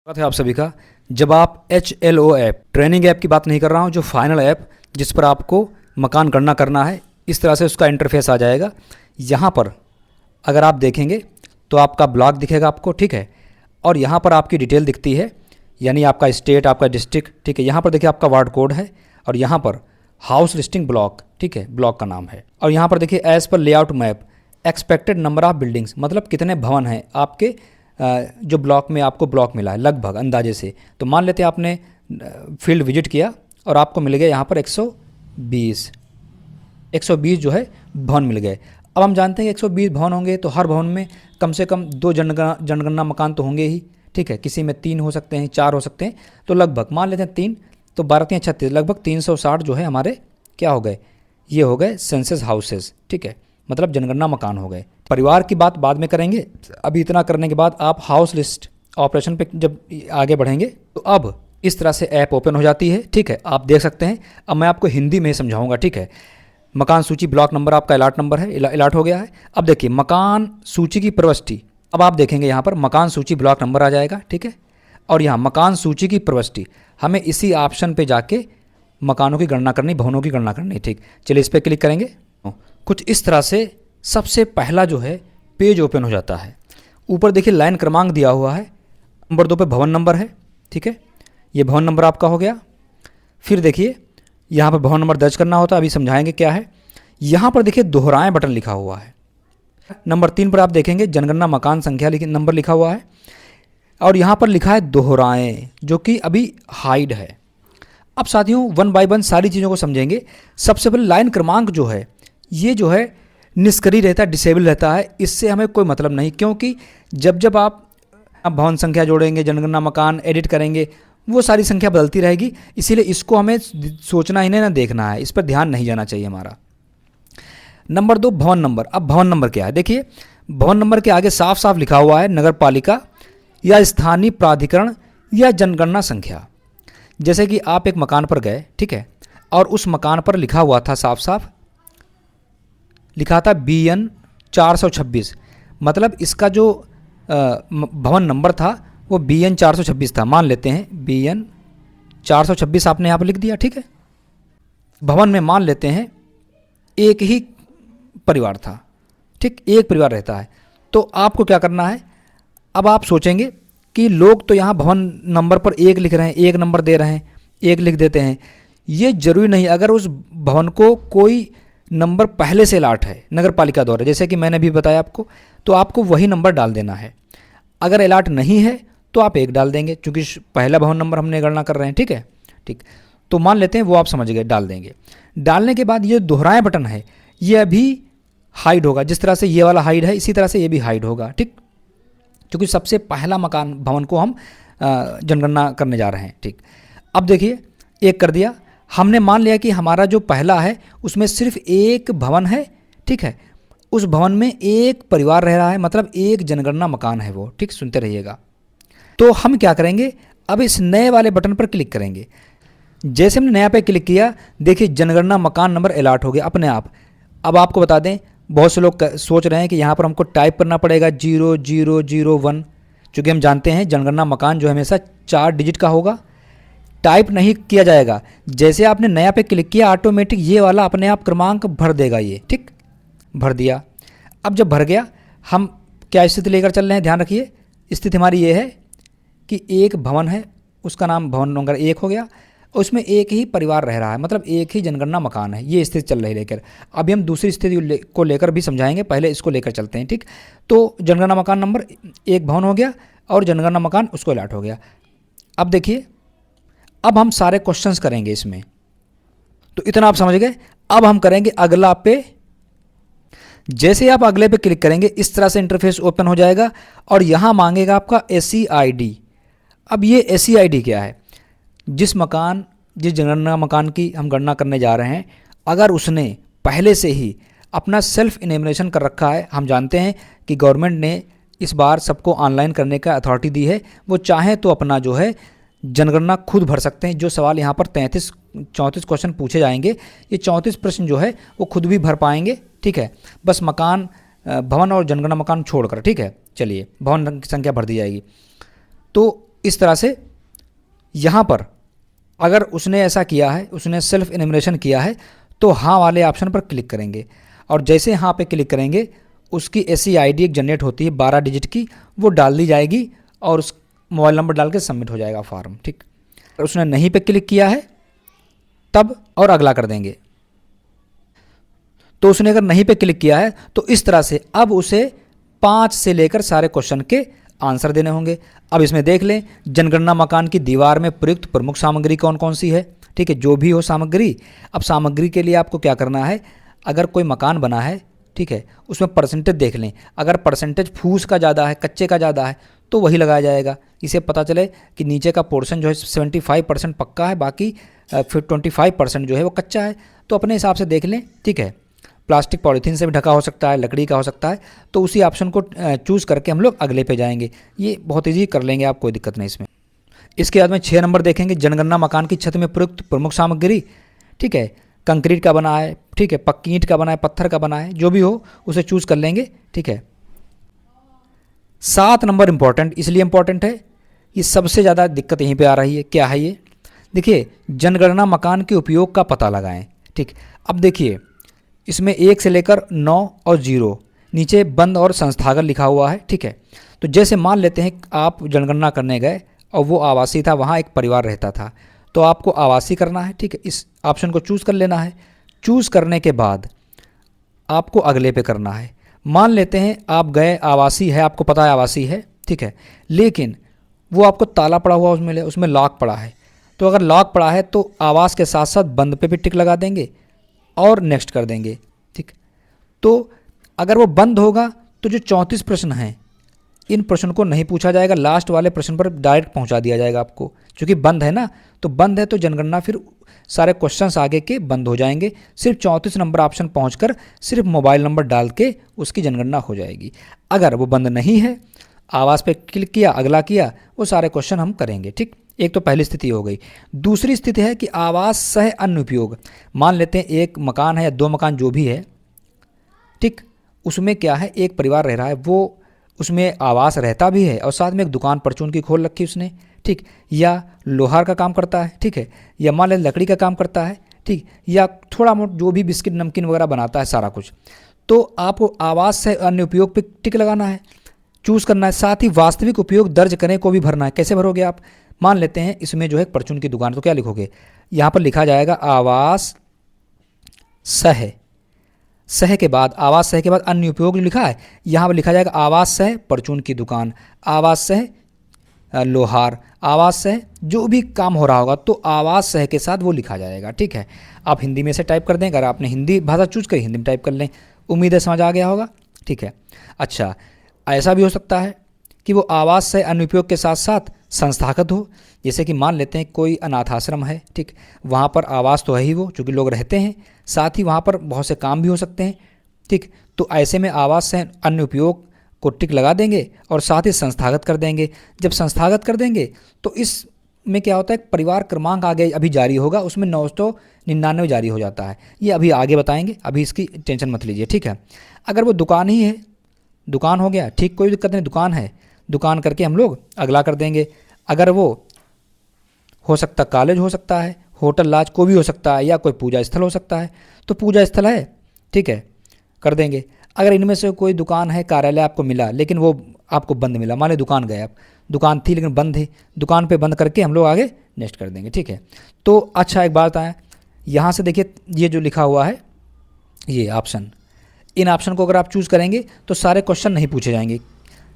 बात है आप सभी का। जब आप HLO ऐप, ट्रेनिंग ऐप की बात नहीं कर रहा हूँ, जो फाइनल ऐप जिस पर आपको मकान गणना करना है, इस तरह से उसका इंटरफेस आ जाएगा। यहाँ पर अगर आप देखेंगे तो आपका ब्लॉक दिखेगा आपको, ठीक है। और यहाँ पर आपकी डिटेल दिखती है, यानी आपका स्टेट, आपका डिस्ट्रिक्ट, ठीक है। यहाँ पर देखिए आपका वार्ड कोड है और यहाँ पर हाउस लिस्टिंग ब्लॉक, ठीक है, ब्लॉक का नाम है। और यहाँ पर देखिए as per layout map expected number of buildings, मतलब कितने भवन हैं आपके जो ब्लॉक में आपको ब्लॉक मिला है लगभग अंदाजे से। तो मान लेते हैं आपने फील्ड विजिट किया और आपको मिल गया यहाँ पर 120 जो है भवन मिल गए। अब हम जानते हैं कि 120 भवन होंगे तो हर भवन में कम से कम 2 जनगणना मकान तो होंगे ही, ठीक है। किसी में 3 हो सकते हैं, 4 हो सकते हैं, तो लगभग मान लेते हैं 3, तो 12 36, लगभग 360 जो है हमारे क्या हो गए, ये हो गए सेंसस हाउसेस, ठीक है, मतलब जनगणना मकान हो गए। परिवार की बात बाद में करेंगे। अभी इतना करने के बाद आप हाउस लिस्ट ऑपरेशन पे जब आगे बढ़ेंगे तो अब इस तरह से ऐप ओपन हो जाती है, ठीक है। आप देख सकते हैं। अब मैं आपको हिंदी में समझाऊंगा, ठीक है। मकान सूची ब्लॉक नंबर आपका अलॉट नंबर है, अलॉट हो गया है। अब देखिए मकान सूची की प्रविष्टि, अब आप देखेंगे यहाँ पर मकान सूची ब्लॉक नंबर आ जाएगा, ठीक है। और यहाँ मकान सूची की प्रविष्टि, हमें इसी ऑप्शन पे जाके मकानों की गणना करनी, भवनों की गणना करनी, ठीक। चलिए इस पर क्लिक करेंगे। कुछ इस तरह से सबसे पहला जो है पेज ओपन हो जाता है। ऊपर देखिए लाइन क्रमांक दिया हुआ है, नंबर 2 पे भवन नंबर है, ठीक है। ये भवन नंबर आपका हो गया। फिर देखिए यहाँ पर भवन नंबर दर्ज करना होता है, अभी समझाएंगे क्या है। यहाँ पर देखिए दोहराएं बटन लिखा हुआ है। नंबर 3 पर आप देखेंगे जनगणना मकान संख्या नंबर लिखा हुआ है और यहाँ पर लिखा है दोहराएं, जो कि अभी हाइड है। अब साथियों 1 बाय 1 सारी चीज़ों को समझेंगे। सबसे पहले लाइन क्रमांक जो है, ये जो है निष्क्रिय रहता है, डिसेबल रहता है, इससे हमें कोई मतलब नहीं, क्योंकि जब आप भवन संख्या जोड़ेंगे, जनगणना मकान एडिट करेंगे, वो सारी संख्या बदलती रहेगी। इसीलिए इसको हमें सोचना ही नहीं ना, देखना है, इस पर ध्यान नहीं जाना चाहिए हमारा। नंबर 2 भवन नंबर। अब भवन नंबर क्या है, देखिए भवन नंबर के आगे साफ साफ लिखा हुआ है नगर पालिका या स्थानीय प्राधिकरण या जनगणना संख्या। जैसे कि आप एक मकान पर गए, ठीक है, और उस मकान पर लिखा हुआ था, साफ साफ लिखा था BN 426, मतलब इसका जो भवन नंबर था वो BN 426 था। मान लेते हैं BN 426 आपने यहाँ पर लिख दिया, ठीक है। भवन में मान लेते हैं एक ही परिवार था, ठीक, एक परिवार रहता है। तो आपको क्या करना है, अब आप सोचेंगे कि लोग तो यहाँ भवन नंबर पर 1 लिख रहे हैं, 1 नंबर दे रहे हैं, 1 लिख देते हैं। ये जरूरी नहीं, अगर उस भवन को कोई नंबर पहले से अलॉट है नगर पालिका द्वारा, जैसे कि मैंने भी बताया आपको, तो आपको वही नंबर डाल देना है। अगर अलॉट नहीं है तो आप 1 डाल देंगे, क्योंकि पहला भवन नंबर हमने गणना कर रहे हैं, ठीक है, ठीक। तो मान लेते हैं वो आप समझ गए, डाल देंगे। डालने के बाद ये दोहराएं बटन है, ये अभी हाइड होगा। जिस तरह से ये वाला हाइड है, इसी तरह से ये भी हाइड होगा, ठीक, क्योंकि सबसे पहला मकान भवन को हम जनगणना करने जा रहे हैं, ठीक। अब देखिए 1 कर दिया हमने। मान लिया कि हमारा जो पहला है उसमें सिर्फ 1 भवन है, ठीक है, उस भवन में 1 परिवार रह रहा है, मतलब 1 जनगणना मकान है वो, ठीक। सुनते रहिएगा। तो हम क्या करेंगे, अब इस नए वाले बटन पर क्लिक करेंगे। जैसे हमने नया पे क्लिक किया, देखिए जनगणना मकान नंबर अलॉट हो गया अपने आप। अब आपको बता दें, बहुत से लोग सोच रहे हैं कि यहाँ पर हमको टाइप करना पड़ेगा 0001, क्योंकि हम जानते हैं जनगणना मकान जो हमेशा 4 डिजिट का होगा। टाइप नहीं किया जाएगा। जैसे आपने नया पे क्लिक किया, ऑटोमेटिक ये वाला अपने आप क्रमांक भर देगा, ये, ठीक, भर दिया। अब जब भर गया, हम क्या स्थिति लेकर चल रहे हैं, ध्यान रखिए। स्थिति हमारी ये है कि 1 भवन है, उसका नाम भवन नंबर 1 हो गया, उसमें 1 ही परिवार रह रहा है, मतलब 1 ही जनगणना मकान है। ये स्थिति चल रही लेकर। अभी हम दूसरी स्थिति को लेकर भी समझाएंगे, पहले इसको लेकर चलते हैं, ठीक। तो जनगणना मकान नंबर 1 भवन हो गया और जनगणना मकान उसको अलॉट हो गया। अब देखिए, अब हम सारे क्वेश्चंस करेंगे इसमें, तो इतना आप समझ गए। अब हम करेंगे अगला पे। जैसे आप अगले पे क्लिक करेंगे, इस तरह से इंटरफेस ओपन हो जाएगा और यहाँ मांगेगा आपका SEID। अब ये SEID क्या है, जिस जनगणना मकान की हम गणना करने जा रहे हैं, अगर उसने पहले से ही अपना सेल्फ इनेमिनेशन कर रखा है, हम जानते हैं कि गवर्नमेंट ने इस बार सबको ऑनलाइन करने का अथॉरिटी दी है, वो चाहे तो अपना जो है जनगणना खुद भर सकते हैं। जो सवाल यहाँ पर 34 क्वेश्चन पूछे जाएंगे, ये 34 प्रश्न जो है वो खुद भी भर पाएंगे, ठीक है, बस मकान भवन और जनगणना मकान छोड़कर, ठीक है। चलिए भवन की संख्या भर दी जाएगी। तो इस तरह से यहाँ पर अगर उसने ऐसा किया है, उसने सेल्फ इनमरेशन किया है, तो हाँ वाले ऑप्शन पर क्लिक करेंगे और जैसे हाँ पे क्लिक करेंगे उसकी ऐसी आईडी एक जनरेट होती है 12 डिजिट की, वो डाल दी जाएगी और उस मोबाइल नंबर डाल के सबमिट हो जाएगा फॉर्म। ठीक, उसने नहीं पे क्लिक किया है तब और अगला कर देंगे। तो उसने अगर नहीं पे क्लिक किया है तो इस तरह से अब उसे 5 से लेकर सारे क्वेश्चन के आंसर देने होंगे। अब इसमें देख लें, जनगणना मकान की दीवार में प्रयुक्त प्रमुख सामग्री कौन कौन सी है। ठीक है, जो भी हो सामग्री। अब सामग्री के लिए आपको क्या करना है, अगर कोई मकान बना है, ठीक है, उसमें परसेंटेज देख लें। अगर परसेंटेज फूस का ज़्यादा है, कच्चे का ज़्यादा है, तो वही लगाया जाएगा। इसे पता चले कि नीचे का पोर्शन जो है 75% पक्का है, बाकी फिर 25% जो है वो कच्चा है, तो अपने हिसाब से देख लें। ठीक है, प्लास्टिक पॉलीथीन से भी ढका हो सकता है, लकड़ी का हो सकता है, तो उसी ऑप्शन को चूज़ करके हम लोग अगले पे जाएंगे। ये बहुत ईजी कर लेंगे आप, कोई दिक्कत नहीं इसमें। इसके बाद में 6 नंबर देखेंगे, जनगणना मकान की छत में प्रयुक्त प्रमुख सामग्री। ठीक है, कंक्रीट का बना है, ठीक है, पक्की ईंट का बना है, पत्थर का बना है, जो भी हो उसे चूज़ कर लेंगे। ठीक है, 7 नंबर इंपॉर्टेंट, इसलिए इंपॉर्टेंट है, ये सबसे ज़्यादा दिक्कत यहीं पे आ रही है। क्या है ये, देखिए, जनगणना मकान के उपयोग का पता लगाएं। ठीक, अब देखिए इसमें 1 से लेकर 9 और 0 नीचे बंद और संस्थागत लिखा हुआ है। ठीक है, तो जैसे मान लेते हैं आप जनगणना करने गए और वो आवासीय था, वहाँ एक परिवार रहता था, तो आपको आवासीय करना है। ठीक है, इस ऑप्शन को चूज़ कर लेना है। चूज़ करने के बाद आपको अगले पे करना है। मान लेते हैं आप गए, आवासीय है, आपको पता है आवासीय है, ठीक है, लेकिन वो आपको ताला पड़ा हुआ उसमें लॉक पड़ा है। तो अगर लॉक पड़ा है तो आवास के साथ साथ बंद पे भी टिक लगा देंगे और नेक्स्ट कर देंगे। ठीक, तो अगर वो बंद होगा तो जो 34 प्रश्न हैं इन प्रश्न को नहीं पूछा जाएगा, लास्ट वाले प्रश्न पर डायरेक्ट पहुंचा दिया जाएगा आपको, क्योंकि बंद है ना, तो बंद है तो जनगणना फिर सारे क्वेश्चंस आगे के बंद हो जाएंगे। सिर्फ 34 नंबर ऑप्शन पहुंचकर सिर्फ मोबाइल नंबर डाल के उसकी जनगणना हो जाएगी। अगर वो बंद नहीं है, आवास पे क्लिक किया, अगला किया, वो सारे क्वेश्चन हम करेंगे। ठीक, एक तो पहली स्थिति हो गई। दूसरी स्थिति है कि आवास सह अन्य उपयोग। मान लेते हैं एक मकान है या 2 मकान जो भी है, ठीक, उसमें क्या है, एक परिवार रह रहा है, वो उसमें आवास रहता भी है और साथ में एक दुकान परचून की खोल रखी उसने। ठीक, या लोहार का काम करता है, ठीक है, या मान लें लकड़ी का काम करता है, ठीक, या थोड़ा मोट जो भी बिस्किट नमकीन वगैरह बनाता है सारा कुछ। तो आपको आवास से अन्य उपयोग पे टिक लगाना है, चूज़ करना है। साथ ही वास्तविक उपयोग दर्ज करें को भी भरना है। कैसे भरोगे आप, मान लेते हैं इसमें जो है परचून की दुकान, तो क्या लिखोगे, यहाँ पर लिखा जाएगा आवास सह के बाद, आवास सह के बाद अन्य उपयोग जो लिखा है यहाँ पर लिखा जाएगा आवास सह परचून की दुकान, आवास सह लोहार, आवास सह जो भी काम हो रहा होगा, तो आवास सह के साथ वो लिखा जाएगा। ठीक है, आप हिंदी में से टाइप कर दें, अगर आपने हिंदी भाषा चूज करी हिंदी में टाइप कर लें। उम्मीद है समझ आ गया होगा। ठीक है, अच्छा, ऐसा भी हो सकता है कि वो आवास से अन्य उपयोग के साथ साथ संस्थागत हो। जैसे कि मान लेते हैं कोई अनाथ आश्रम है, ठीक, वहाँ पर आवास तो है ही वो, चूँकि लोग रहते हैं, साथ ही वहाँ पर बहुत से काम भी हो सकते हैं। ठीक, तो ऐसे में आवास से अन्य उपयोग को टिक लगा देंगे और साथ ही संस्थागत कर देंगे। जब संस्थागत कर देंगे तो इस में क्या होता है, परिवार क्रमांक आगे अभी जारी होगा, उसमें 999 जारी हो जाता है। ये अभी आगे बताएंगे, अभी इसकी टेंशन मत लीजिए। ठीक है, अगर वो दुकान ही है, दुकान हो गया, ठीक, कोई दिक्कत नहीं, दुकान है, दुकान करके हम लोग अगला कर देंगे। अगर वो हो सकता कॉलेज हो सकता है, होटल लॉज को भी हो सकता है, या कोई पूजा स्थल हो सकता है, तो पूजा स्थल है, ठीक है, कर देंगे। अगर इनमें से कोई दुकान है, कार्यालय आपको मिला लेकिन वो आपको बंद मिला, मान ली दुकान गए आप, दुकान थी लेकिन बंद है, दुकान पे बंद करके हम लोग आगे नेक्स्ट कर देंगे। ठीक है, तो अच्छा एक बात आया, यहाँ से देखिए ये जो लिखा हुआ है ये ऑप्शन, इन ऑप्शन को अगर आप चूज़ करेंगे तो सारे क्वेश्चन नहीं पूछे जाएंगे,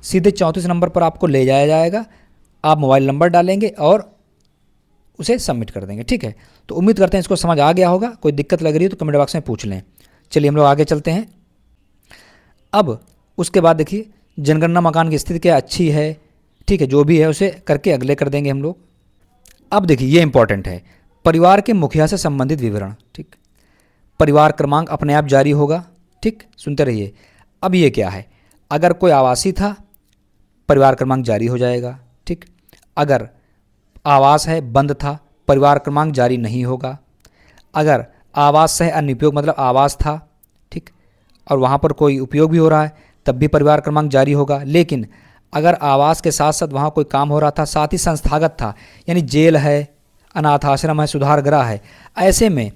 सीधे 34 नंबर पर आपको ले जाया जाएगा। आप मोबाइल नंबर डालेंगे और उसे सबमिट कर देंगे। ठीक है, तो उम्मीद करते हैं इसको समझ आ गया होगा। कोई दिक्कत लग रही है तो कमेंट बॉक्स में पूछ लें। चलिए हम लोग आगे चलते हैं। अब उसके बाद देखिए जनगणना मकान की स्थिति क्या अच्छी है, ठीक है, जो भी है उसे करके अगले कर देंगे हम लोग। अब देखिए ये इंपॉर्टेंट है, परिवार के मुखिया से संबंधित विवरण। ठीक, परिवार क्रमांक अपने आप जारी होगा। ठीक, सुनते रहिए। अब ये क्या है, अगर कोई आवासीय था परिवार क्रमांक जारी हो जाएगा। ठीक, अगर आवास है बंद था परिवार क्रमांक जारी नहीं होगा। अगर आवास से अन्य उपयोग मतलब आवास था, ठीक, और वहाँ पर कोई उपयोग भी हो रहा है तब भी परिवार क्रमांक जारी होगा। लेकिन अगर आवास के साथ साथ वहाँ कोई काम हो रहा था, साथ ही संस्थागत था, यानी जेल है, अनाथ आश्रम है, सुधार गृह है, ऐसे में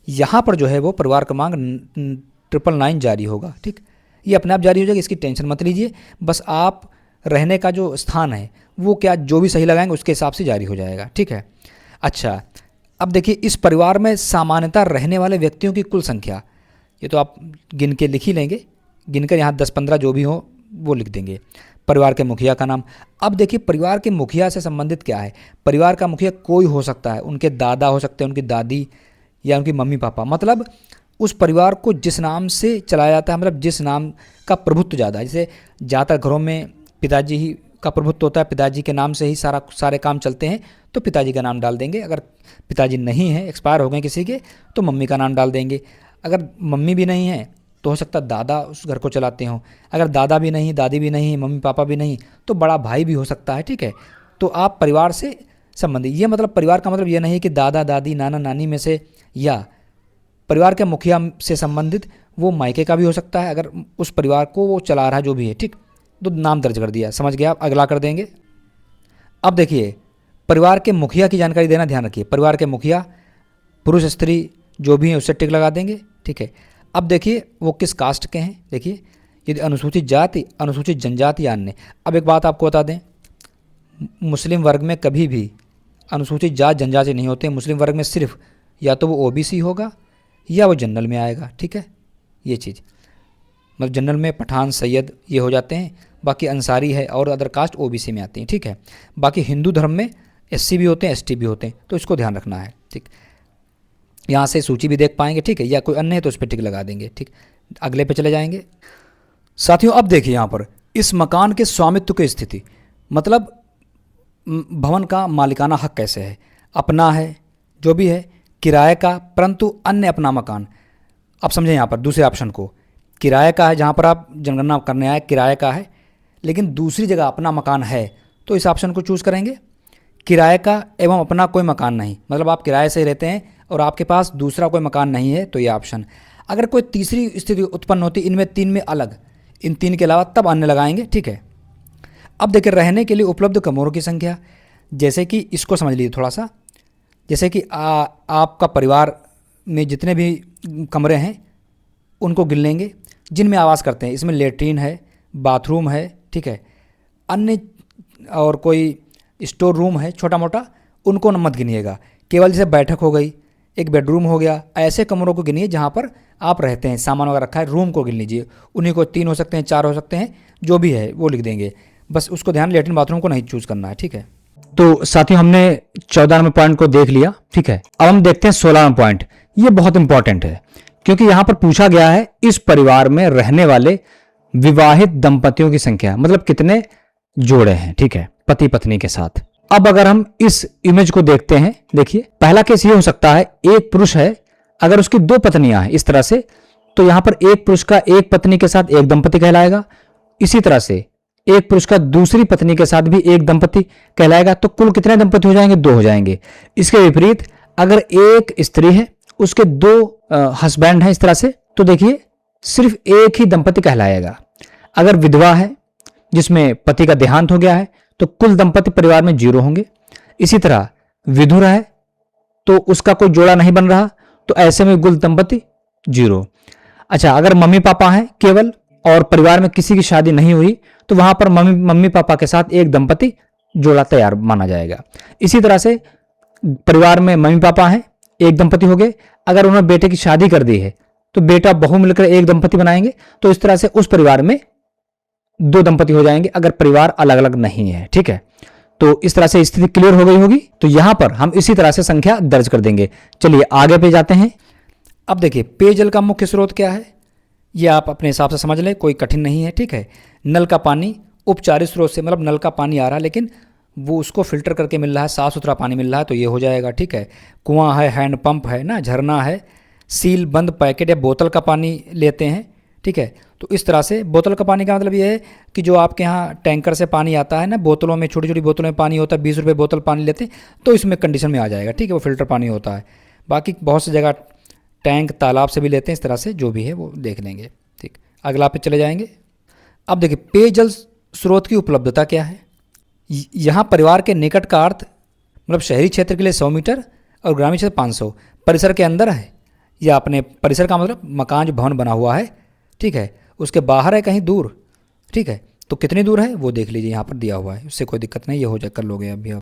यहाँ पर जो है वो परिवार क्रमांक 999 जारी होगा। ठीक, ये अपने आप जारी हो जाएगा, इसकी टेंशन मत लीजिए। बस आप रहने का जो स्थान है वो क्या, जो भी सही लगाएंगे उसके हिसाब से जारी हो जाएगा। ठीक है। अच्छा, अब देखिए इस परिवार में सामान्यतः रहने वाले व्यक्तियों की कुल संख्या, ये तो आप गिन के लिख ही लेंगे, गिनकर यहाँ 10-15 जो भी हो वो लिख देंगे। परिवार के मुखिया का नाम, अब देखिए परिवार के मुखिया से संबंधित क्या है। परिवार का मुखिया कोई हो सकता है, उनके दादा हो सकते हैं, उनकी दादी या उनकी मम्मी पापा, मतलब उस परिवार को जिस नाम से चलाया जाता है, मतलब जिस नाम का प्रभुत्व ज़्यादा है। जैसे ज़्यादातर घरों में पिताजी ही का प्रभुत्व होता है, पिताजी के नाम से ही सारे काम चलते हैं, तो पिताजी का नाम डाल देंगे। अगर पिताजी नहीं है, एक्सपायर हो गए किसी के, तो मम्मी का नाम डाल देंगे। अगर मम्मी भी नहीं है तो हो सकता है दादा उस घर को चलाते हों। अगर दादा भी नहीं, दादी भी नहीं, मम्मी पापा भी नहीं, तो बड़ा भाई भी हो सकता है। ठीक है, तो आप परिवार से संबंधित, ये मतलब परिवार का मतलब ये नहीं कि दादा दादी नाना नानी में से, या परिवार के मुखिया से संबंधित वो मायके का भी हो सकता है, अगर उस परिवार को वो चला रहा है जो भी है। ठीक, तो नाम दर्ज कर दिया, समझ गया आप, अगला कर देंगे। अब देखिए परिवार के मुखिया की जानकारी देना ध्यान रखिए। परिवार के मुखिया पुरुष स्त्री जो भी हैं उससे टिक लगा देंगे। ठीक है, अब देखिए वो किस कास्ट के हैं। देखिए यदि अनुसूचित जाति, अनुसूचित जनजाति या अन्य। अब एक बात आपको बता दें, मुस्लिम वर्ग में कभी भी अनुसूचित जाति जनजाति नहीं होते। मुस्लिम वर्ग में सिर्फ या तो वो ओबीसी होगा या वो जनरल में आएगा। ठीक है, ये चीज़ मतलब जनरल में पठान सैयद ये हो जाते हैं, बाकी अंसारी है और अदर कास्ट ओबीसी में आती हैं। ठीक है, बाकी हिंदू धर्म में एससी भी होते हैं, एसटी भी होते हैं, तो इसको ध्यान रखना है। ठीक, यहाँ से सूची भी देख पाएंगे। ठीक है, या कोई अन्य है तो उस पर टिक लगा देंगे। ठीक, अगले पे चले जाएंगे। साथियों अब देखिए यहाँ पर इस मकान के स्वामित्व की स्थिति, मतलब भवन का मालिकाना हक कैसे है, अपना है जो भी है, किराए का, परंतु अन्य अपना मकान। अब समझें यहाँ पर दूसरे ऑप्शन को, किराए का है, जहाँ पर आप जनगणना करने आए किराए का है, लेकिन दूसरी जगह अपना मकान है, तो इस ऑप्शन को चूज़ करेंगे। किराए का एवं अपना कोई मकान नहीं, मतलब आप किराए से रहते हैं और आपके पास दूसरा कोई मकान नहीं है, तो ये ऑप्शन। अगर कोई तीसरी स्थिति उत्पन्न होती इनमें तीन में अलग, इन तीन के अलावा, तब अन्य लगाएंगे। ठीक है, अब देखिए रहने के लिए उपलब्ध कमरों की संख्या, जैसे कि इसको समझ लीजिए थोड़ा सा, जैसे कि आपका परिवार में जितने भी कमरे हैं उनको गिन लेंगे जिनमें आवास करते हैं। इसमें लेट्रिन है, बाथरूम है, ठीक है, अन्य और कोई स्टोर रूम है छोटा मोटा, उनको मत गिनिएगा। केवल जैसे बैठक हो गई, एक बेडरूम हो गया, ऐसे कमरों को गिनिए जहाँ पर आप रहते हैं, सामान वगैरह रखा है, रूम को गिन लीजिए। उन्हीं को 3 हो सकते हैं, 4 हो सकते हैं, जो भी है वो लिख देंगे। बस उसको ध्यान, लेटरिन बाथरूम को नहीं चूज़ करना है। ठीक है, तो साथियों हमने 14वें पॉइंट को देख लिया। ठीक है, अब हम देखते हैं 16वां पॉइंट। ये बहुत इंपॉर्टेंट है क्योंकि यहां पर पूछा गया है इस परिवार में रहने वाले विवाहित दंपतियों की संख्या, मतलब कितने जोड़े हैं। ठीक है, पति पत्नी के साथ। अब अगर हम इस इमेज को देखते हैं, देखिए पहला केस ये हो सकता है, एक पुरुष है, अगर उसकी 2 पत्नियां हैं इस तरह से, तो यहां पर एक पुरुष का एक पत्नी के साथ एक दंपति कहलाएगा। इसी तरह से एक पुरुष का दूसरी पत्नी के साथ भी एक दंपति कहलाएगा। तो कुल कितने दंपति हो जाएंगे? 2 हो जाएंगे। इसके विपरीत अगर एक स्त्री है, उसके 2 हस्बैंड हैं इस तरह से, तो देखिए सिर्फ एक ही दंपति कहलाएगा। अगर विधवा है जिसमें पति का देहांत हो गया है, तो कुल दंपति परिवार में 0 होंगे। इसी तरह विधुर है तो उसका कोई जोड़ा नहीं बन रहा, तो ऐसे में कुल दंपति 0। अच्छा, अगर मम्मी पापा हैं केवल और परिवार में किसी की शादी नहीं हुई, तो वहां पर मम्मी पापा के साथ एक दंपति जोड़ा तैयार माना जाएगा। इसी तरह से परिवार में मम्मी पापा हैं, एक दंपति हो गए। अगर उन्होंने बेटे की शादी कर दी है तो बेटा बहू मिलकर एक दंपति बनाएंगे, तो इस तरह से उस परिवार में 2 दंपति हो जाएंगे अगर परिवार अलग अलग नहीं है। ठीक है, तो इस तरह से स्थिति क्लियर हो गई होगी। तो यहां पर हम इसी तरह से संख्या दर्ज कर देंगे। चलिए आगे पे जाते हैं। अब देखिए पेयजल का मुख्य स्रोत क्या है, ये आप अपने हिसाब से समझ लें, कोई कठिन नहीं है। ठीक है, नल का पानी उपचारित स्रोत से, मतलब नल का पानी आ रहा है लेकिन वो उसको फिल्टर करके मिल रहा है, साफ़ सुथरा पानी मिल रहा है, तो ये हो जाएगा। ठीक है, कुआं है, हैंडपंप है ना, झरना है, सील बंद पैकेट या बोतल का पानी लेते हैं। ठीक है, तो इस तरह से बोतल का पानी का मतलब ये है कि जो आपके यहाँ टैंकर से पानी आता है ना, बोतलों में, छोटी छोटी बोतलों में पानी होता है, 20 रुपये बोतल पानी लेते हैं, तो इसमें कंडीशन में आ जाएगा। ठीक है, वो फिल्टर पानी होता है। बाकी बहुत सी जगह टैंक तालाब से भी लेते हैं, इस तरह से जो भी है वो देख लेंगे। ठीक, अगला पे चले जाएंगे। अब देखिए पेयजल स्रोत की उपलब्धता क्या है। यहाँ परिवार के निकट का अर्थ मतलब शहरी क्षेत्र के लिए 100 मीटर और ग्रामीण क्षेत्र 500। परिसर के अंदर है या अपने परिसर का मतलब मकान जो भवन बना हुआ है, ठीक है, उसके बाहर है कहीं दूर, ठीक है, तो कितनी दूर है वो देख लीजिए, यहाँ पर दिया हुआ है, उससे कोई दिक्कत नहीं, ये हो जाए कर लोगे अभी।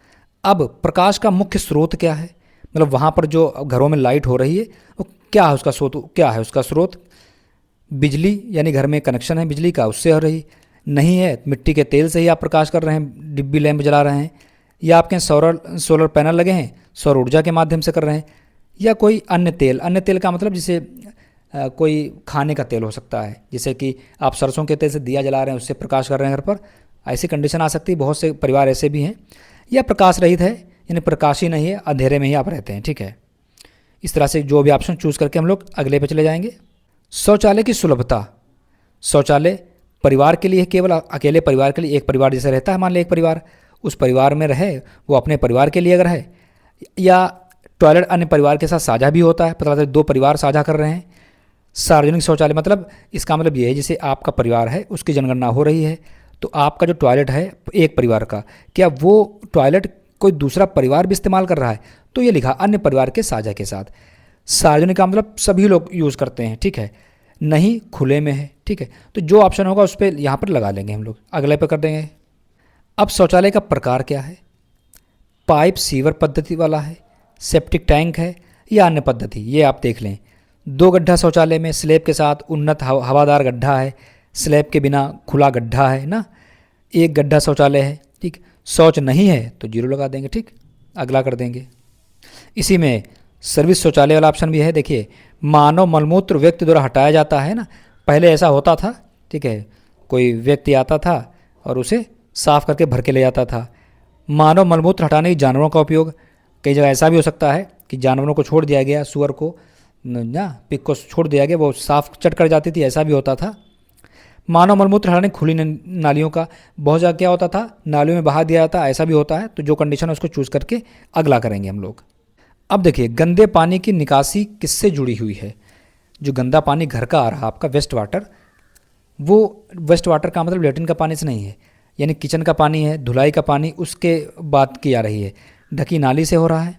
अब प्रकाश का मुख्य स्रोत क्या है, मतलब वहाँ पर जो घरों में लाइट हो रही है वो क्या है, उसका स्रोत क्या है, उसका स्रोत बिजली, यानी घर में कनेक्शन है बिजली का, उससे हो रही नहीं है, मिट्टी के तेल से ही आप प्रकाश कर रहे हैं, डिब्बी लैंप जला रहे हैं, या आपके सोलर पैनल लगे हैं, सौर ऊर्जा के माध्यम से कर रहे हैं, या कोई अन्य तेल का मतलब जैसे कोई खाने का तेल हो सकता है, जैसे कि आप सरसों के तेल से दिया जला रहे हैं, उससे प्रकाश कर रहे हैं घर पर, ऐसी कंडीशन आ सकती है। बहुत से परिवार ऐसे भी हैं। या प्रकाश रहित है, यानी प्रकाश ही नहीं है, अंधेरे में ही आप रहते हैं, ठीक है। इस तरह से जो भी ऑप्शन चूज़ करके हम लोग अगले पे चले जाएंगे। शौचालय की सुलभता। शौचालय परिवार के लिए केवल अकेले परिवार के लिए, एक परिवार जैसे रहता है, मान लिया एक परिवार, उस परिवार में रहे वो अपने परिवार के लिए अगर है, या टॉयलेट अन्य परिवार के साथ साझा भी होता है, पता चलता है 2 परिवार साझा कर रहे हैं। सार्वजनिक शौचालय मतलब इसका मतलब ये है जैसे आपका परिवार है, उसकी जनगणना हो रही है, तो आपका जो टॉयलेट है एक परिवार का, क्या वो टॉयलेट कोई दूसरा परिवार भी इस्तेमाल कर रहा है, तो ये लिखा अन्य परिवार के साझा के साथ। सार्वजनिक का मतलब सभी लोग यूज़ करते हैं, ठीक है, नहीं खुले में है, ठीक है, तो जो ऑप्शन होगा उस पर यहाँ पर लगा लेंगे हम लोग, अगले पे कर देंगे। अब शौचालय का प्रकार क्या है, पाइप सीवर पद्धति वाला है, सेप्टिक टैंक है, या अन्य पद्धति, ये आप देख लें। 2 गड्ढा शौचालय में स्लैब के साथ उन्नत हवादार गड्ढा है, स्लैब के बिना खुला गड्ढा है ना, 1 गड्ढा शौचालय है, ठीक। शौच नहीं है तो 0 लगा देंगे, ठीक, अगला कर देंगे। इसी में सर्विस शौचालय वाला ऑप्शन भी है, देखिए, मानव मलमूत्र व्यक्ति द्वारा हटाया जाता है ना, पहले ऐसा होता था, ठीक है, कोई व्यक्ति आता था और उसे साफ करके भर के ले जाता था। मानव मलमूत्र हटाने की जानवरों का उपयोग, कई जगह ऐसा भी हो सकता है कि जानवरों को छोड़ दिया गया, सुअर को ना पिग को छोड़ दिया गया, वो साफ चट कर जाती थी, ऐसा भी होता था। मानव मलमूत्र हटाने खुली नालियों का, बहुत जगह क्या होता था नालियों में बहा दिया जाता, ऐसा भी होता है, तो जो कंडीशन है उसको चूज़ करके अगला करेंगे हम लोग। अब देखिए, गंदे पानी की निकासी किससे जुड़ी हुई है। जो गंदा पानी घर का आ रहा आपका वेस्ट वाटर, वो वेस्ट वाटर का मतलब लेट्रिन का पानी से नहीं है, यानी किचन का पानी है, धुलाई का पानी, उसके बात की जा रही है। ढकी नाली से हो रहा है,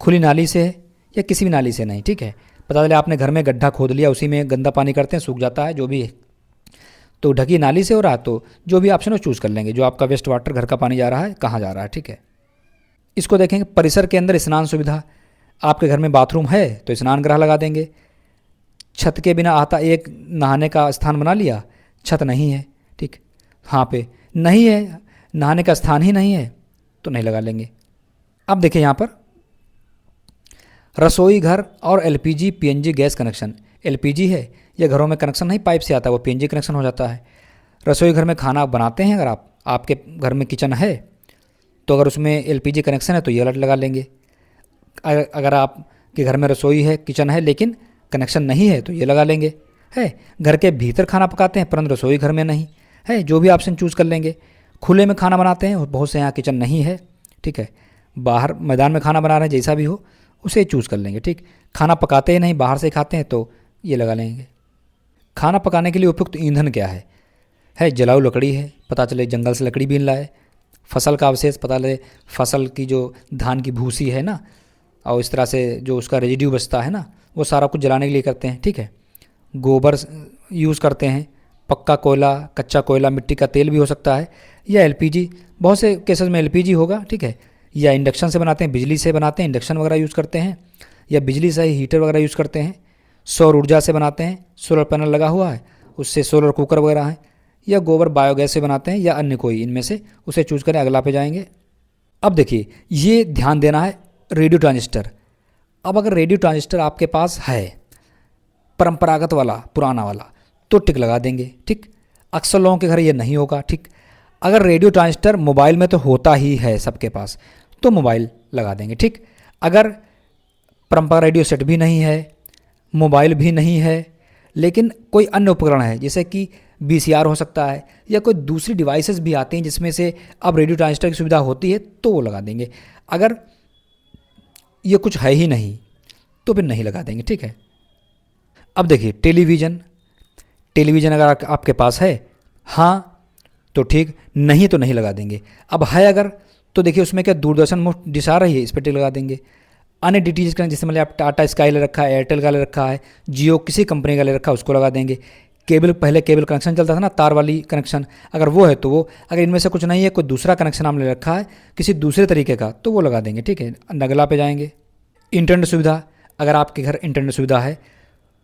खुली नाली से है, या किसी भी नाली से नहीं, ठीक है। पता चले आपने घर में गड्ढा खोद लिया, उसी में गंदा पानी करते हैं, सूख जाता है, जो भी है, तो ढकी नाली से हो रहा है, तो जो भी ऑप्शन है चूज़ कर लेंगे, जो आपका वेस्ट वाटर घर का पानी जा रहा है कहाँ जा रहा है, ठीक है। इसको देखेंगे, परिसर के अंदर स्नान सुविधा, आपके घर में बाथरूम है तो स्नान गृह लगा देंगे। छत के बिना आता एक नहाने का स्थान बना लिया, छत नहीं है, ठीक, हाँ पे नहीं है, नहाने का स्थान ही नहीं है तो नहीं लगा लेंगे। अब देखिए यहाँ पर रसोई घर और LPG PNG gas connection, LPG है या घरों में कनेक्शन नहीं पाइप से आता है, वो पीएनजी कनेक्शन हो जाता है। रसोई घर में खाना आप बनाते हैं, अगर आपके घर में किचन है तो अगर उसमें एलपीजी कनेक्शन है तो ये अलर्ट लगा लेंगे। अगर आपके घर में रसोई है, किचन है, लेकिन कनेक्शन नहीं है तो ये लगा लेंगे। है घर के भीतर खाना पकाते हैं परंतु रसोई घर में नहीं है, जो भी ऑप्शन चूज़ कर लेंगे। खुले में खाना बनाते हैं, बहुत से यहाँ किचन नहीं है, ठीक है, बाहर मैदान में खाना बना रहे हैं, जैसा भी हो उसे चूज़ कर लेंगे, ठीक। खाना पकाते हैं नहीं, बाहर से खाते हैं तो ये लगा लेंगे। खाना पकाने के लिए उपयुक्त ईंधन क्या है जलाऊ लकड़ी है, पता चले जंगल से लकड़ी बीन लाए। फसल का अवशेष, पता चले फसल की जो धान की भूसी है ना, और इस तरह से जो उसका रेजिड्यू बचता है ना, वो सारा कुछ जलाने के लिए करते हैं, ठीक है। गोबर यूज़ करते हैं, पक्का कोयला, कच्चा कोयला, मिट्टी का तेल भी हो सकता है, या एलपीजी, बहुत से केसेस में एलपीजी होगा, ठीक है, या इंडक्शन से बनाते हैं, बिजली से बनाते हैं, इंडक्शन वगैरह यूज़ करते हैं, या बिजली से ही हीटर वगैरह यूज़ करते हैं। सौर ऊर्जा से बनाते हैं, सोलर पैनल लगा हुआ है, उससे सोलर कुकर वगैरह है, या गोबर बायोगैस से बनाते हैं, या अन्य कोई इनमें से उसे चूज़ करें, अगला पे जाएंगे। अब देखिए, ये ध्यान देना है, रेडियो ट्रांजिस्टर। अब अगर रेडियो ट्रांजिस्टर आपके पास है परंपरागत वाला, पुराना वाला, तो टिक लगा देंगे, ठीक। अक्सर लोगों के घर ये नहीं होगा, ठीक। अगर रेडियो ट्रांजिस्टर मोबाइल में तो होता ही है सबके पास, तो मोबाइल लगा देंगे, ठीक। अगर परंपरा रेडियो सेट भी नहीं है, मोबाइल भी नहीं है, लेकिन कोई अन्य उपकरण है, जैसे कि VCR हो सकता है, या कोई दूसरी डिवाइसेस भी आती हैं जिसमें से अब रेडियो ट्रांजिस्टर की सुविधा होती है, तो वो लगा देंगे। अगर ये कुछ है ही नहीं तो फिर नहीं लगा देंगे, ठीक है। अब देखिए, टेलीविज़न अगर आपके पास है, हाँ तो ठीक, नहीं तो नहीं लगा देंगे। अब है अगर, तो देखिए उसमें क्या दूरदर्शन मुफ्त डिश आ रही है, इस पर टिक लगा देंगे। अन्य DTH कनेक्शन जैसे मतलब आप टाटा स्काई ले रखा है, एयरटेल का ले रखा है, जियो किसी कंपनी का ले रखा है, उसको लगा देंगे। केबल, पहले केबल कनेक्शन चलता था ना, तार वाली कनेक्शन, अगर वो है तो वो, अगर इनमें से कुछ नहीं है, कोई दूसरा कनेक्शन हम ले रखा है किसी दूसरे तरीके का, तो वो लगा देंगे। ठीक है, अगला पे जाएंगे। इंटरनेट सुविधा, अगर आपके घर इंटरनेट सुविधा है,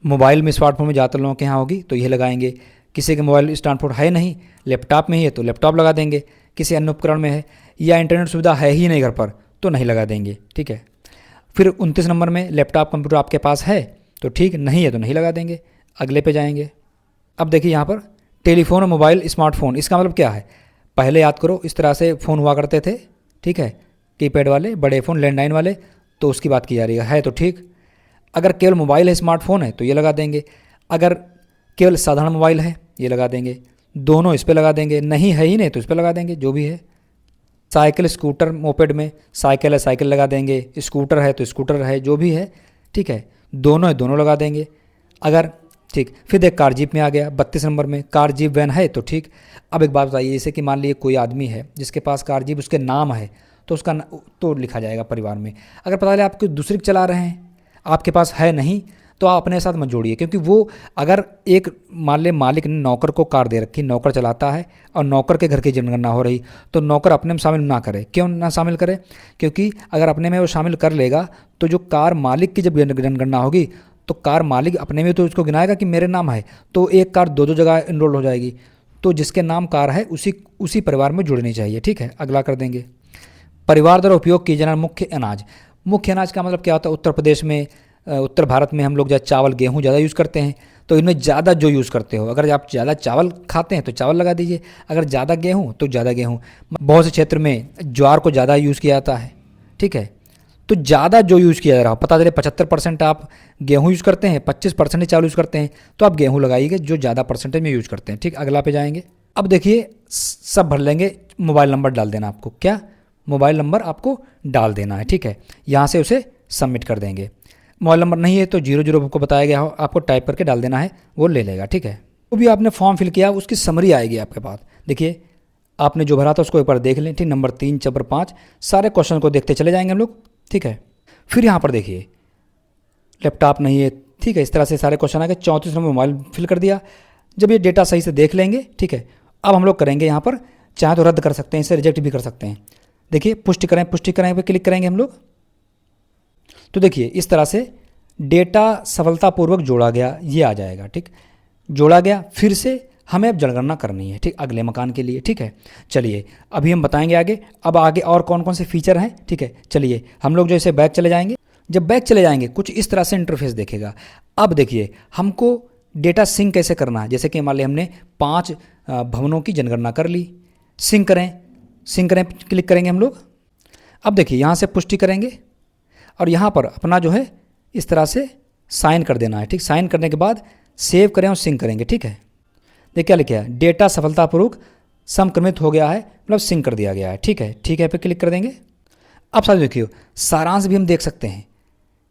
मोबाइल में स्मार्टफोन में ज़्यादातर लोगों के यहाँ होगी, तो ये लगाएंगे। किसी के मोबाइल स्मार्टफोन है नहीं, लैपटॉप में ही है तो लैपटॉप लगा देंगे। किसी अन्य उपकरण में है या इंटरनेट सुविधा है ही नहीं घर पर, तो नहीं लगा देंगे। ठीक है, फिर 29 नंबर में लैपटॉप कंप्यूटर आपके पास है तो ठीक, नहीं है तो नहीं लगा देंगे। अगले पे जाएंगे। अब देखिए यहाँ पर टेलीफोन और मोबाइल स्मार्टफोन, इसका मतलब क्या है, पहले याद करो इस तरह से फ़ोन हुआ करते थे। ठीक है, कीपैड वाले बड़े फ़ोन, लैंडलाइन वाले, तो उसकी बात की जा रही है तो ठीक। अगर केवल मोबाइल है, स्मार्टफोन है तो ये लगा देंगे। अगर केवल साधारण मोबाइल है ये लगा देंगे। दोनों इस पे लगा देंगे, नहीं है ही नहीं तो इस पे लगा देंगे, जो भी है। साइकिल, स्कूटर, मोपेड में साइकिल है साइकिल लगा देंगे, स्कूटर है तो स्कूटर है, जो भी है। ठीक है, दोनों है दोनों लगा देंगे। अगर ठीक, फिर देख कार जीप में आ गया 32 नंबर में, कार जीप वैन है तो ठीक। अब एक बात बताइए, जैसे कि मान लीजिए कोई आदमी है जिसके पास कार जीप, उसके नाम है तो उसका तो लिखा जाएगा परिवार में। अगर पता चले आप कोई दूसरी चला रहे हैं, आपके पास है नहीं, तो आप अपने साथ मत जोड़िए, क्योंकि वो अगर एक मान ले मालिक ने नौकर को कार दे रखी, नौकर चलाता है और नौकर के घर की जनगणना हो रही, तो नौकर अपने में शामिल ना करे। क्यों ना शामिल करे? क्योंकि अगर अपने में वो शामिल कर लेगा तो जो कार मालिक की जब जनगणना होगी तो कार मालिक अपने में तो उसको गिनाएगा कि मेरे नाम है, तो एक कार दो दो जगह इनरोल हो जाएगी। तो जिसके नाम कार है उसी परिवार में जुड़नी चाहिए। ठीक है, अगला कर देंगे। परिवार द्वारा उपयोग किए जाना मुख्य अनाज। मुख्य अनाज का मतलब क्या होता है? उत्तर प्रदेश में, उत्तर भारत में हम लोग जब चावल गेहूँ ज़्यादा यूज़ करते हैं, तो इनमें ज़्यादा जो यूज़ करते हो, अगर आप ज़्यादा चावल खाते हैं तो चावल लगा दीजिए, अगर ज़्यादा गेहूँ तो ज़्यादा गेहूँ। बहुत से क्षेत्र में ज्वार को ज़्यादा यूज़ किया जाता है। ठीक है, तो ज़्यादा जो यूज़ किया जा रहा हो, पता चले 75% आप गेहूँ यूज़ करते हैं, 25% ही चावल यूज़ करते हैं, तो आप गेहूँ लगाइएगा जो ज़्यादा परसेंटेज में यूज़ करते हैं। ठीक, अगला पे जाएंगे। अब देखिए सब भर लेंगे, मोबाइल नंबर डाल देना आपको। क्या? मोबाइल नंबर आपको डाल देना है। ठीक है, यहाँ से उसे सबमिट कर देंगे। मोबाइल नंबर नहीं है तो 00 आपको बताया गया हो, आपको टाइप करके डाल देना है, वो ले लेगा। ठीक है, वो भी आपने फॉर्म फिल किया, उसकी समरी आएगी आपके पास। देखिए आपने जो भरा था उसको एक बार देख लें। ठीक, नंबर 3, नंबर 5 सारे क्वेश्चन को देखते चले जाएंगे हम लोग। ठीक है, फिर यहाँ पर देखिए लैपटॉप नहीं है। ठीक है, इस तरह से सारे क्वेश्चन आ गए। 34 नंबर मोबाइल फिल कर दिया। जब ये डेटा सही से देख लेंगे, ठीक है, अब हम लोग करेंगे यहाँ पर, चाहे तो रद्द कर सकते हैं, इसे रिजेक्ट भी कर सकते हैं। देखिए पुष्टि करें पे क्लिक करेंगे हम लोग, तो देखिए इस तरह से डेटा सफलतापूर्वक जोड़ा गया, ये आ जाएगा। ठीक, जोड़ा गया। फिर से हमें अब जनगणना करनी है। ठीक, अगले मकान के लिए। ठीक है, चलिए अभी हम बताएंगे आगे। अब आगे और कौन कौन से फीचर हैं। ठीक है, चलिए हम लोग जो इसे बैक चले जाएंगे। जब बैक चले जाएंगे कुछ इस तरह से इंटरफेस देखेगा। अब देखिए हमको डेटा सिंक कैसे करना है। जैसे कि मान लिया हमने 5 भवनों की जनगणना कर ली, सिंक करें क्लिक करेंगे हम लोग। अब देखिए यहाँ से पुष्टि करेंगे और यहाँ पर अपना जो है इस तरह से साइन कर देना है। ठीक, साइन करने के बाद सेव करें और सिंक करेंगे। ठीक है, देखिए क्या लिखा है, डेटा सफलतापूर्वक समक्रमित हो गया है, मतलब सिंक कर दिया गया है। ठीक है पे क्लिक कर देंगे। अब साथ देखिए सारांश भी हम देख सकते हैं,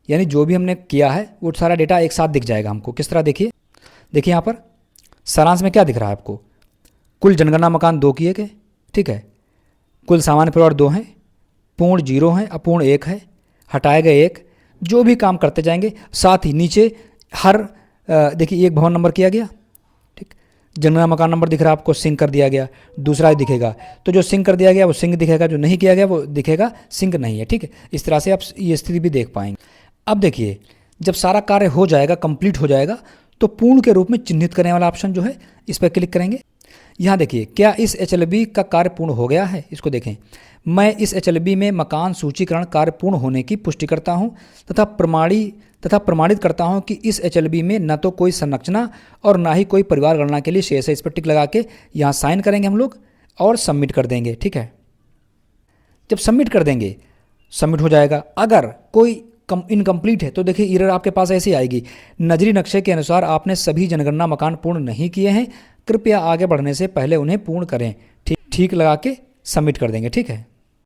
यानी जो भी हमने किया है वो सारा डेटा एक साथ दिख जाएगा हमको। किस तरह? देखिए यहाँ पर सारांश में क्या दिख रहा है आपको? कुल जनगणना मकान 2 किए गए। ठीक है, कुल सामान्य परिवार 2 हैं, पूर्ण 0 हैं, अपूर्ण 1 है, हटाए गए 1, जो भी काम करते जाएंगे। साथ ही नीचे हर देखिए एक भवन नंबर किया गया। ठीक, जनगणना मकान नंबर दिख रहा है आपको, सिंक कर दिया गया। दूसरा ही दिखेगा, तो जो सिंक कर दिया गया वो सिंक दिखेगा, जो नहीं किया गया वो दिखेगा सिंक नहीं है। ठीक है, इस तरह से आप ये स्थिति भी देख पाएंगे। अब देखिए जब सारा कार्य हो जाएगा, कंप्लीट हो जाएगा, तो पूर्ण के रूप में चिन्हित करने वाला ऑप्शन जो है इस पर क्लिक करेंगे। यहाँ देखिए क्या इस HLB का कार्य पूर्ण हो गया है, इसको देखें। मैं इस HLB में मकान सूचीकरण कार्य पूर्ण होने की पुष्टि करता हूँ तथा प्रमाणित करता हूँ कि इस HLB में न तो कोई संरचना और ना ही कोई परिवार गणना के लिए शेष है। इस पर टिक लगा के यहाँ साइन करेंगे हम लोग और सबमिट कर देंगे। ठीक है, जब सबमिट कर देंगे सबमिट हो जाएगा। अगर कोई इनकम्प्लीट है तो देखिए एरर आपके पास ऐसी आएगी, नजरी नक्शे के अनुसार आपने सभी जनगणना मकान पूर्ण नहीं किए हैं, कृपया आगे बढ़ने से पहले उन्हें पूर्ण करें। ठीक लगा के सबमिट कर देंगे। ठीक है।